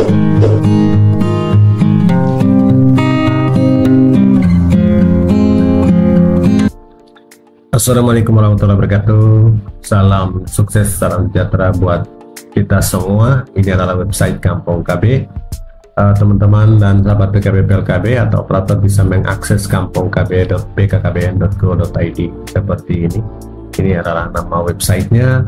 Assalamualaikum warahmatullahi wabarakatuh. Salam sukses, salam sejahtera buat kita semua. Ini adalah website Kampung KB. Teman-teman dan sahabat PKB PLKB atau operator bisa mengakses kampungkb.bkkbn.go.id seperti ini. Ini adalah nama websitenya.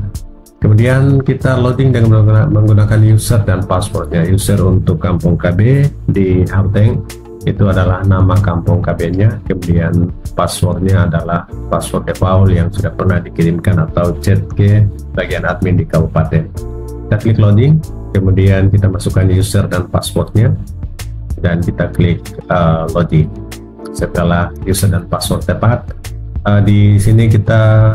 Kemudian kita loading dengan menggunakan user dan passwordnya. User untuk Kampung KB di Hauteng itu adalah nama Kampung KB-nya, kemudian passwordnya adalah password default yang sudah pernah dikirimkan atau chat ke bagian admin di kabupaten. Kita klik loading, kemudian kita masukkan user dan passwordnya, dan kita klik login. Setelah user dan password tepat, di sini kita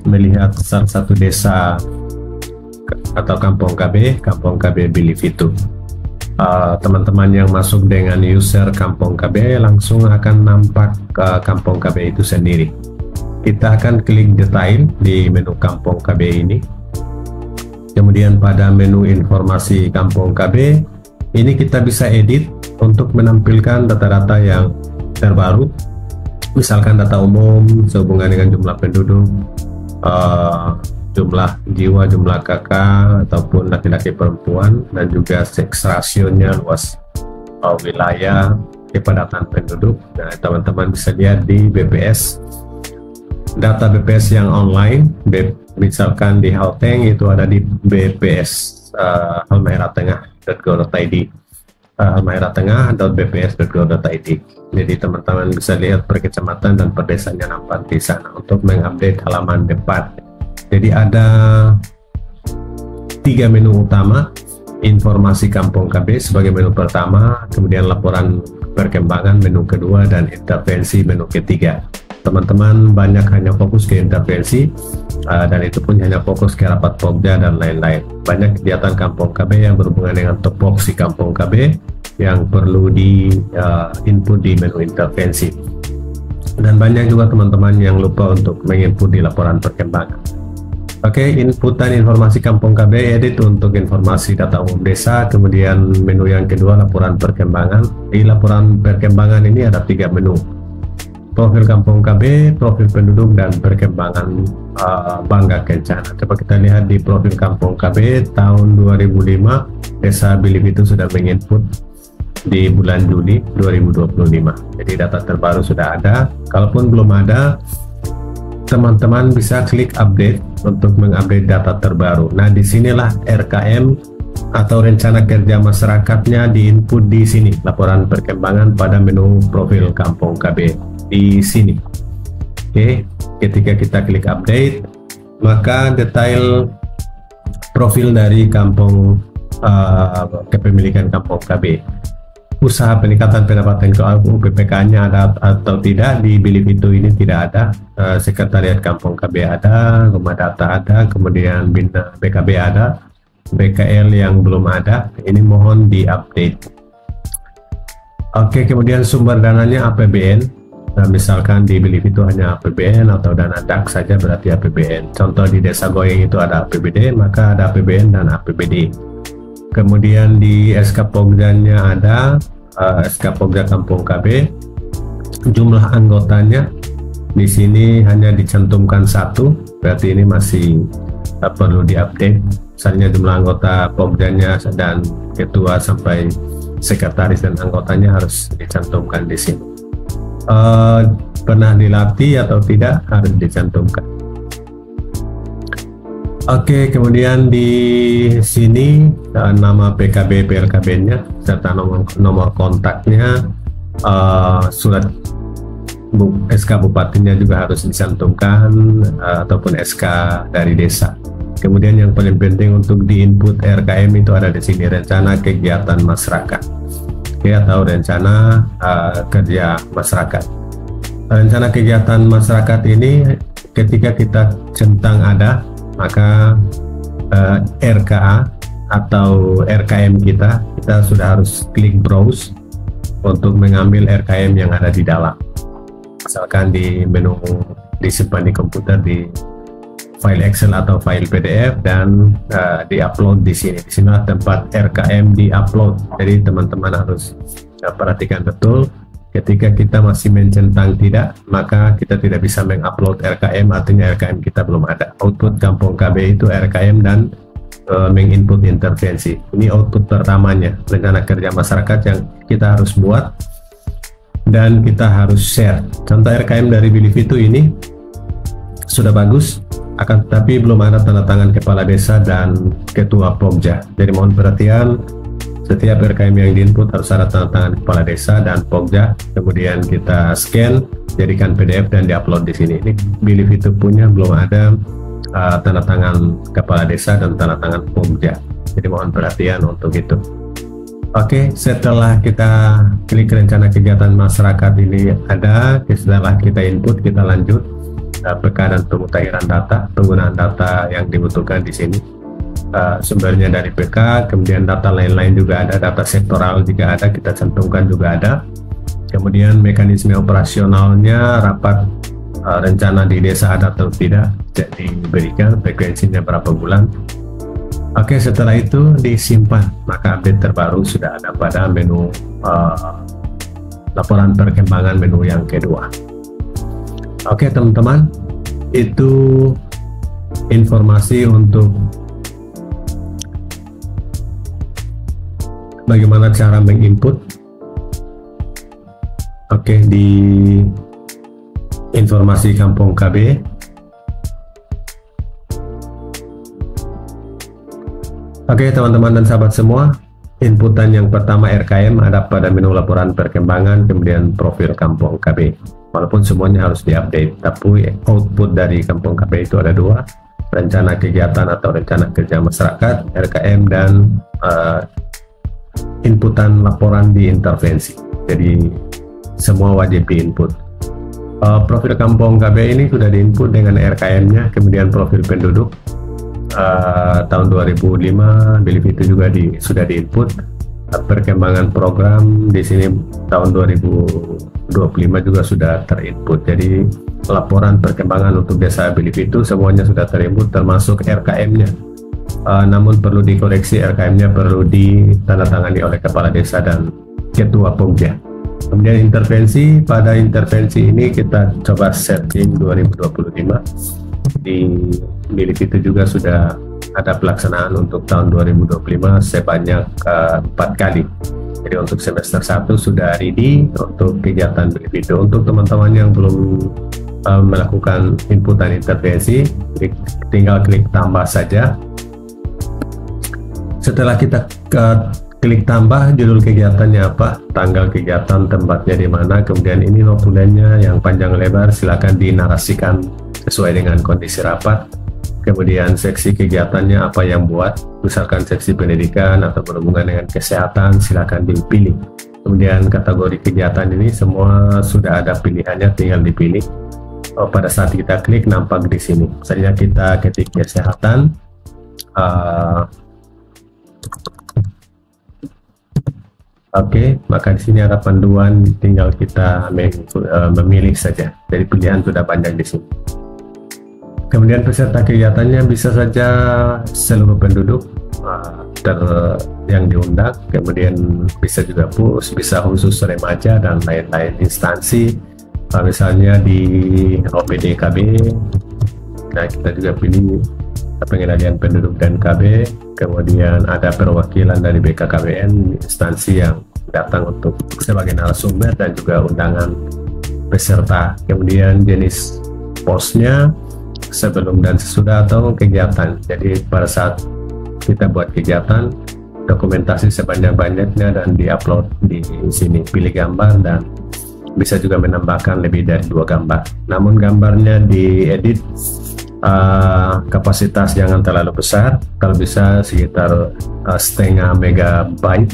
melihat salah satu desa atau Kampung KB Bilivitu. Teman-teman yang masuk dengan user Kampung KB langsung akan nampak ke Kampung KB itu sendiri. Kita akan klik detail di menu Kampung KB ini. Kemudian pada menu informasi Kampung KB ini kita bisa edit untuk menampilkan data-data yang terbaru, misalkan data umum sehubungan dengan jumlah penduduk, jumlah jiwa, jumlah kakak ataupun laki-laki perempuan, dan juga seks rasionya, luas wilayah, kepadatan penduduk. Nah, teman-teman bisa lihat di BPS, data BPS yang online, misalkan di Hauteng itu ada di BPS halmahera-tengah.go.id, halmahera-tengah.bps.go.id. Jadi teman-teman bisa lihat per kecamatan dan per desanya nampak di sana untuk mengupdate halaman depan. Jadi ada 3 menu utama: informasi Kampung KB sebagai menu pertama, kemudian laporan perkembangan menu kedua, dan intervensi menu ketiga. Teman-teman banyak hanya fokus ke intervensi, dan itu pun hanya fokus ke rapat pokja dan lain-lain. Banyak kegiatan Kampung KB yang berhubungan dengan topoksi Kampung KB yang perlu di input di menu intervensi, dan banyak juga teman-teman yang lupa untuk menginput di laporan perkembangan. Oke, inputan informasi Kampung KB edit untuk informasi data umum desa. Kemudian menu yang kedua laporan perkembangan. Di laporan perkembangan ini ada 3 menu: profil Kampung KB, profil penduduk, dan perkembangan Bangga Kencana. Coba kita lihat di profil Kampung KB tahun 2005, Desa Bilivitu sudah menginput di bulan Juli 2025. Jadi data terbaru sudah ada. Kalaupun belum ada, teman-teman bisa klik update untuk mengupdate data terbaru. Nah, disinilah RKM atau rencana kerja masyarakatnya diinput di sini, laporan perkembangan pada menu profil Kampung KB di sini. Oke, ketika kita klik update, maka detail profil dari kampung kepemilikan Kampung KB, usaha peningkatan pendapatan keuangan UPPK-nya ada atau tidak. Di Bilivitu ini tidak ada. Sekretariat Kampung KB ada, rumah data ada, kemudian bina BKB ada, BKL yang belum ada, ini mohon diupdate. Oke, kemudian sumber dananya APBN. Nah, misalkan di Bilivitu hanya APBN atau dana DAK saja berarti APBN. Contoh di Desa Goyeng itu ada APBD, maka ada APBN dan APBD. Kemudian di SK Pokjanya ada SK Pokja Kampung KB. Jumlah anggotanya di sini hanya dicantumkan 1, berarti ini masih perlu diupdate. Misalnya jumlah anggota Pokjanya dan ketua sampai sekretaris dan anggotanya harus dicantumkan di sini. Pernah dilatih atau tidak harus dicantumkan. Oke, kemudian di sini nama PKB PLKB-nya serta nomor kontaknya, surat SK Bupatinya juga harus dicantumkan, ataupun SK dari desa. Kemudian yang paling penting untuk diinput RKM itu ada di sini, rencana kegiatan masyarakat, atau rencana kerja masyarakat. Rencana kegiatan masyarakat ini ketika kita centang ada, maka RKA atau RKM kita sudah harus klik browse untuk mengambil RKM yang ada di dalam. Misalkan di menu disimpan di komputer di file Excel atau file PDF dan diupload di sini. Di sini tempat RKM diupload. Jadi teman-teman harus perhatikan betul. Ketika kita masih mencentang tidak, maka kita tidak bisa mengupload RKM, artinya RKM kita belum ada. Output Kampung KB itu RKM dan menginput intervensi. Ini output pertamanya, rencana kerja masyarakat yang kita harus buat dan kita harus share. Contoh RKM dari Bilivitu ini sudah bagus, akan tetapi belum ada tanda tangan kepala desa dan ketua Pokja. Jadi mohon perhatian, setiap RKM yang diinput harus ada tanda tangan kepala desa dan Pokja, kemudian kita scan, jadikan PDF dan diupload di sini. Ini Bilivitu punya belum ada tanda tangan kepala desa dan tanda tangan Pokja. Jadi mohon perhatian untuk itu. Oke, setelah kita klik rencana kegiatan masyarakat ini ada, setelah kita input, kita lanjut PK dan pemutakhiran data, penggunaan data yang dibutuhkan di sini. Sumbernya dari PK, kemudian data lain-lain juga ada, data sektoral jika ada kita cantumkan juga ada. Kemudian mekanisme operasionalnya, rapat rencana di desa ada atau tidak diberikan, frekuensinya berapa bulan. Oke, setelah itu disimpan, maka update terbaru sudah ada pada menu laporan perkembangan menu yang kedua. Oke teman-teman, itu informasi untuk bagaimana cara menginput di informasi Kampung KB. Oke teman-teman dan sahabat semua, inputan yang pertama RKM ada pada menu laporan perkembangan, kemudian profil Kampung KB. Walaupun semuanya harus diupdate, tapi output dari Kampung KB itu ada dua, rencana kegiatan atau rencana kerja masyarakat RKM dan inputan laporan di intervensi. Jadi semua wajib diinput. Profil Kampung KB ini sudah diinput dengan RKM-nya, kemudian profil penduduk tahun 2005 Bilivitu juga sudah diinput. Perkembangan program di sini tahun 2025 juga sudah terinput. Jadi laporan perkembangan untuk desa Bilivitu semuanya sudah terinput termasuk RKM-nya. Namun perlu dikoreksi, RKM-nya perlu ditandatangani oleh kepala desa dan ketua Pokja. Kemudian intervensi, pada intervensi ini kita coba setting 2025. Di Bilivitu juga sudah ada pelaksanaan untuk tahun 2025 sebanyak 4 kali. Jadi untuk semester 1 sudah ready untuk kegiatan Bilivitu. Untuk teman-teman yang belum melakukan inputan intervensi, tinggal klik tambah saja. Setelah kita klik tambah, judul kegiatannya apa, tanggal kegiatan, tempatnya di mana, kemudian ini notulennya yang panjang lebar silakan dinarasikan sesuai dengan kondisi rapat. Kemudian seksi kegiatannya apa yang buat, misalkan seksi pendidikan atau berhubungan dengan kesehatan, silakan dipilih. Kemudian kategori kegiatan ini semua sudah ada pilihannya, tinggal dipilih. Pada saat kita klik nampak di sini. Misalnya kita ketik kesehatan, Oke, maka di sini ada panduan, tinggal kita memilih saja. Jadi pilihan sudah banyak di sini. Kemudian peserta kegiatannya bisa saja seluruh penduduk yang diundang, kemudian bisa juga bisa khusus remaja dan lain-lain instansi, misalnya di OPD KB. Nah, kita juga pilih pengendalian penduduk dan KB, kemudian ada perwakilan dari BKKBN, instansi yang datang untuk sebagai narasumber dan juga undangan peserta. Kemudian jenis posnya sebelum dan sesudah atau kegiatan. Jadi pada saat kita buat kegiatan, dokumentasi sebanyak-banyaknya dan diupload di sini. Pilih gambar dan bisa juga menambahkan lebih dari 2 gambar. Namun gambarnya diedit kapasitas jangan terlalu besar, kalau bisa sekitar setengah megabyte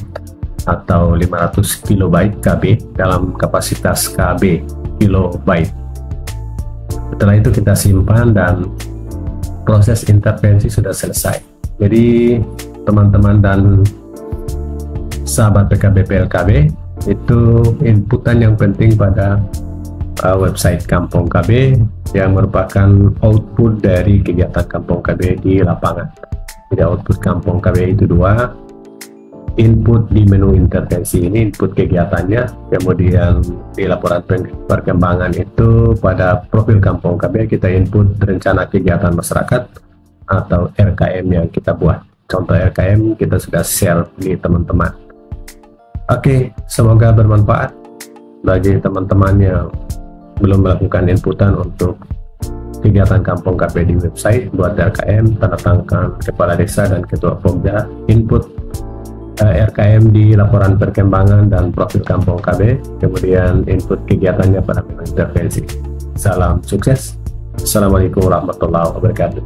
atau 500 kilobyte KB dalam kapasitas KB kilobyte. Setelah itu kita simpan dan proses intervensi sudah selesai. Jadi teman-teman dan sahabat PKB PLKB, itu inputan yang penting pada website Kampung KB yang merupakan output dari kegiatan Kampung KB di lapangan. Jadi output Kampung KB itu dua, input di menu intervensi ini input kegiatannya, kemudian di laporan perkembangan itu pada profil Kampung KB kita input rencana kegiatan masyarakat atau RKM yang kita buat. Contoh RKM kita sudah share di teman-teman. Oke, semoga bermanfaat bagi teman-teman yang belum melakukan inputan untuk kegiatan Kampung KB di website. Buat RKM, tanda tangan kepala desa dan ketua Pemda, input RKM di laporan perkembangan dan profil Kampung KB, kemudian input kegiatannya pada menu intervensi. Salam sukses. Assalamualaikum warahmatullahi wabarakatuh.